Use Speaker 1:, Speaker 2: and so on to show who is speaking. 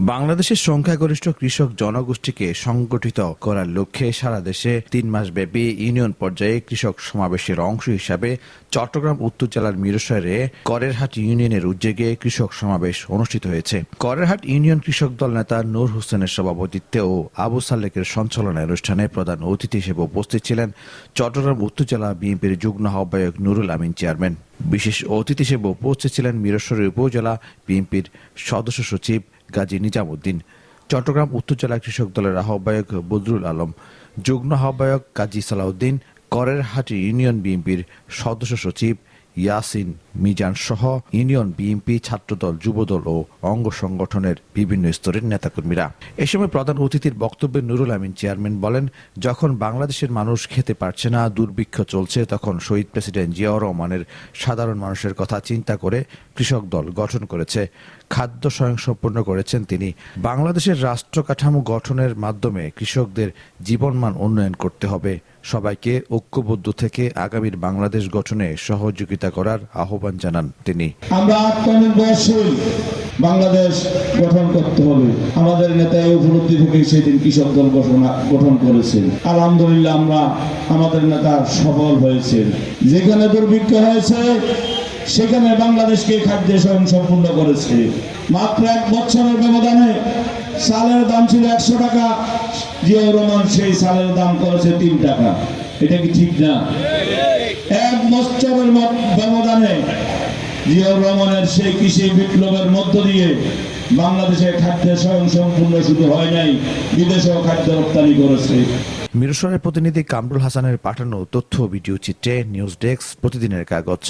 Speaker 1: বাংলাদেশের সংখ্যাগরিষ্ঠ কৃষক জনগোষ্ঠীকে সংগঠিত করার লক্ষ্যে সারা দেশে 3 মাসব্যাপী ইউনিয়ন পর্যায়ে কৃষক সমাবেশের অংশ হিসাবে চট্টগ্রাম উত্তর জেলার মিরসরাইয়ে করেরহাট ইউনিয়নের উদ্যোগে কৃষক সমাবেশ অনুষ্ঠিত হয়েছে। করেরহাট ইউনিয়ন কৃষক দল নেতা নূর হোসেনের সভাপতিত্বে ও আবু সালেকের সঞ্চালনায় অনুষ্ঠানে প্রধান অতিথি হিসেবে উপস্থিত ছিলেন চট্টগ্রাম উত্তর জেলা বিএনপির যুগ্ম আহ্বায়ক নুরুল আমিন চেয়ারম্যান। বিশেষ অতিথি হিসেবে উপস্থিত ছিলেন মিরসরাই উপজেলা বিএনপির সদস্য সচিব গাজী নিজামউদ্দিন, চট্টগ্রাম উত্তর জেলা কৃষক দলের আহ্বায়ক বদরুল আলম, যুগ্ম আহ্বায়ক কাজী সালাউদ্দিন, করেরহাট ইউনিয়ন বিএনপির সদস্য সচিব ইয়াসিন মিজান সহ ইউনিয়ন বিএনপি, ছাত্রদল, যুবদল ও অঙ্গ সংগঠনের বিভিন্ন স্তরের নেতাকর্মীরা। এ সময় প্রধান অতিথির বক্তব্যে নুরুল আমিন চেয়ারম্যান বলেন, যখন বাংলাদেশের মানুষ খেতে পারছে না, দুর্ভিক্ষ চলছে, তখন শহীদ প্রেসিডেন্ট জিয়াউর রহমানের সাধারণ মানুষের কথা চিন্তা করে কৃষক দল গঠন করেছে। খাদ্য স্বয়ংসম্পূর্ণ করেছেন তিনি। বাংলাদেশের রাষ্ট্র কাঠামো গঠনের মাধ্যমে কৃষকদের জীবনমান উন্নয়ন করতে হবে। সবাইকে ঐক্যবদ্ধ থেকে আগামীর বাংলাদেশ গঠনে সহযোগিতা করার আহ্বান জানান তিনি।
Speaker 2: আমরা আত্মনির্ভরশীল বাংলাদেশ গঠন করতে হবে। আমাদের নেতা এই উপলব্ধি থেকে সেদিন কৃষক দল গঠন করেছেন। আলহামদুলিল্লাহ আমরা আমাদের নেতা সফল হয়েছেন। যেখানে দুর্ভিক্ষ হয়েছে সেখানে বাংলাদেশকে খাদ্যে স্বয়ংসম্পূর্ণ করেছে। মাত্র 1 বছরের ব্যবধানে চালের দাম ছিল 100 টাকা, জিয়াউর রহমান সেই চালের দাম করেছে 3 টাকা। এটা কি ঠিক না? 1 বছরের ব্যবধানে জিয়াউর রহমানের সেই কৃষি বিপ্লবের মধ্য দিয়ে বাংলাদেশের খাদ্যে স্বয়ংসম্পূর্ণ শুধু হয় নাই, বিদেশেও খাদ্য রপ্তানি করেছে।
Speaker 1: মিরসরাইয়ের প্রতিনিধি কামরুল হাসানের পাঠানো তথ্য ভিডিও চিত্রে নিউজ ডেস্ক, প্রতিদিনের কাগজ।